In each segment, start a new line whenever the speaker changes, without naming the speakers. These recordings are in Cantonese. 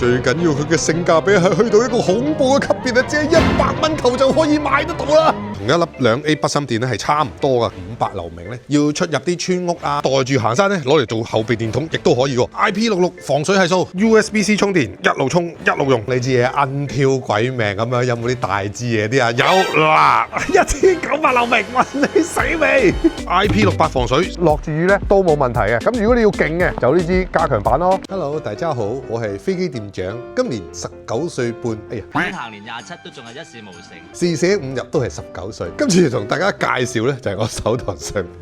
最緊要佢嘅性價比係去到一個恐怖嘅級別啊！只係100蚊頭就可以買得到啦。同一粒2A 筆芯電咧係差唔多噶，500流明咧要出入啲村屋啊，袋住行山咧攞嚟做後備電筒亦都可以喎。IP66防水係數 ，USB-C 充電，一路充一路用。你支嘢奀挑鬼命咁樣，有冇啲大支嘢啲啊？有啦，1900流明，問你死未 ？IP68防水，落住雨咧都冇問題嘅。咁如果你要勁嘅，就呢支加強版咯。Hello， 大家好，我係飛機店長，今年19歲半。哎呀，
行年27都仲係一事無成。
試寫5日都係19歲。今次同大家介紹咧就係我手頭上面。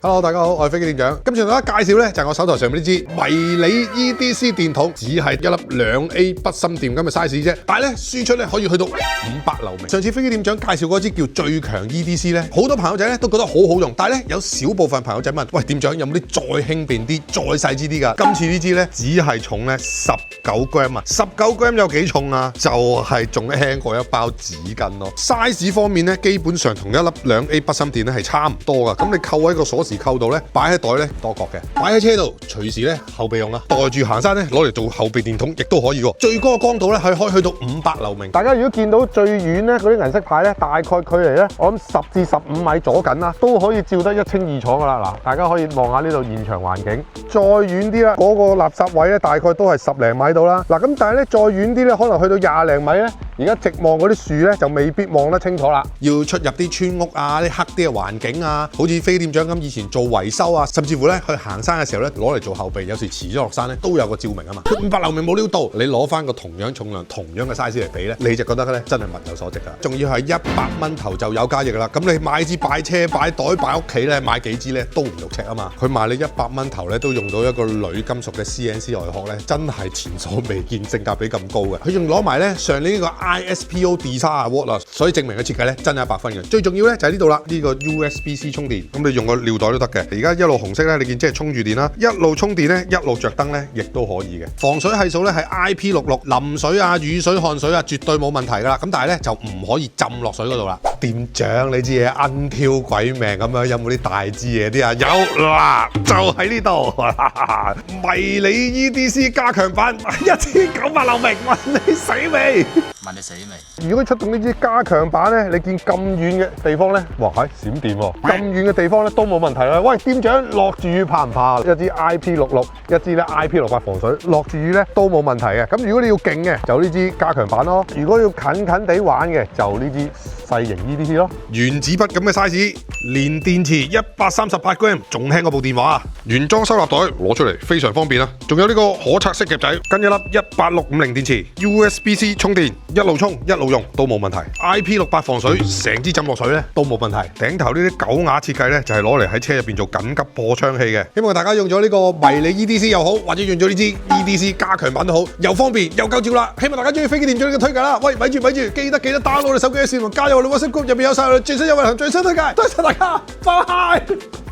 Hello， 大家好，我係飛機店長。今次同大家介紹咧就係我手頭上面呢支迷你 EDC 電筒，只係一粒2A 筆芯電咁嘅 size 啫，但係咧輸出咧可以去到500流明。上次飛機店長介紹嗰支叫最強 EDC 咧，好多朋友仔咧都覺得好好用，但係咧有少部分朋友仔問：喂，店長有冇啲再輕便啲、再細支啲㗎？今次呢支咧只係重咧19 gram 啊，19 gram 有幾重啊？就係仲輕過一包紙巾咯。size 方面咧，基本上同一粒2A 筆芯電咧係差唔多㗎。咁你扣喺個鎖匙扣度咧，擺喺袋咧多角嘅，擺喺車度隨時咧後備用啊，袋住行山咧攞嚟做後備電筒亦都可以喎。最高嘅光度咧係可以去到500流明。大家如果見到最遠咧嗰啲銀色牌咧，大概距離咧我諗10至15米左緊啦，都可以照得一清二楚噶啦。嗱，大家可以望下呢度現場環境。再遠啲啦，嗰個垃圾位咧大概都係10零米到啦。嗱，咁但係咧再遠啲咧，可能去到20零米咧。而家直望嗰啲樹咧，就未必望得清楚啦。要出入啲村屋啊，啲黑啲嘅環境啊，好似飛店長咁以前做維修啊，甚至乎咧去行山嘅時候咧，攞嚟做後備，有時遲咗落山咧都有個照明啊嘛。500流明冇料到，你攞翻個同樣重量、同樣嘅 size 嚟比咧，你就覺得咧真係物有所值㗎。仲要係100蚊頭就有交易㗎啦。咁你買支擺車、擺袋、擺屋企咧，買幾支咧都唔肉赤啊嘛。佢賣你100蚊頭咧，都用到一個鋁金屬嘅 CNC 外殼咧，真係前所未見，性價比咁高嘅。佢仲攞埋咧上年呢個ISPO Design Award 啦，所以證明嘅設計咧真係100分嘅。最重要咧就係呢度啦，呢個 USB-C 充電，咁你用個尿袋都得嘅。而家一路紅色咧，你見即係充住電啦，一路充電咧，一路着燈咧，亦都可以嘅。防水係數咧係 IP66，淋水啊、雨水、汗水啊，絕對冇問題噶啦。咁但係咧就唔可以浸落水嗰度啦。店長，你支嘢奀挑鬼命咁樣，有冇啲大支嘢啲啊？有啦，就喺呢度，迷你 EDC 加強版1900流明，問你死未？
問你死未？
如果出動呢支加強版咧，你見咁遠嘅地方咧，哇係閃電喎！咁遠嘅地方咧都冇問題啦。喂，店長落住雨怕唔怕？一支 IP66，一支咧 IP68防水，落住雨咧都冇問題嘅。咁如果你要勁嘅，就呢支加強版咯。如果要近地玩嘅，就呢支細型 EDC 咯。原子筆咁嘅 size，連電池138 gram， 仲輕過部電話啊！原裝收納袋攞出嚟非常方便啊！仲有呢個可拆式夾仔，跟一粒18650電池 ，USB-C 充電，一路充一路用都冇問題。IP68防水，成支浸落水咧都冇問題。頂頭呢啲狗牙設計咧就係攞嚟喺車入邊做緊急破窗器嘅。希望大家用咗呢個迷你 EDC 又好，或者用咗呢支 EDC 加強版都好，又方便又夠照啦。希望大家中意飛機店長呢個推介啦。喂，咪住，記得 download 你手機嘅視頻，加入我哋 WhatsApp group 入邊有晒我哋最新優惠同最新推介。多謝大家，拜拜。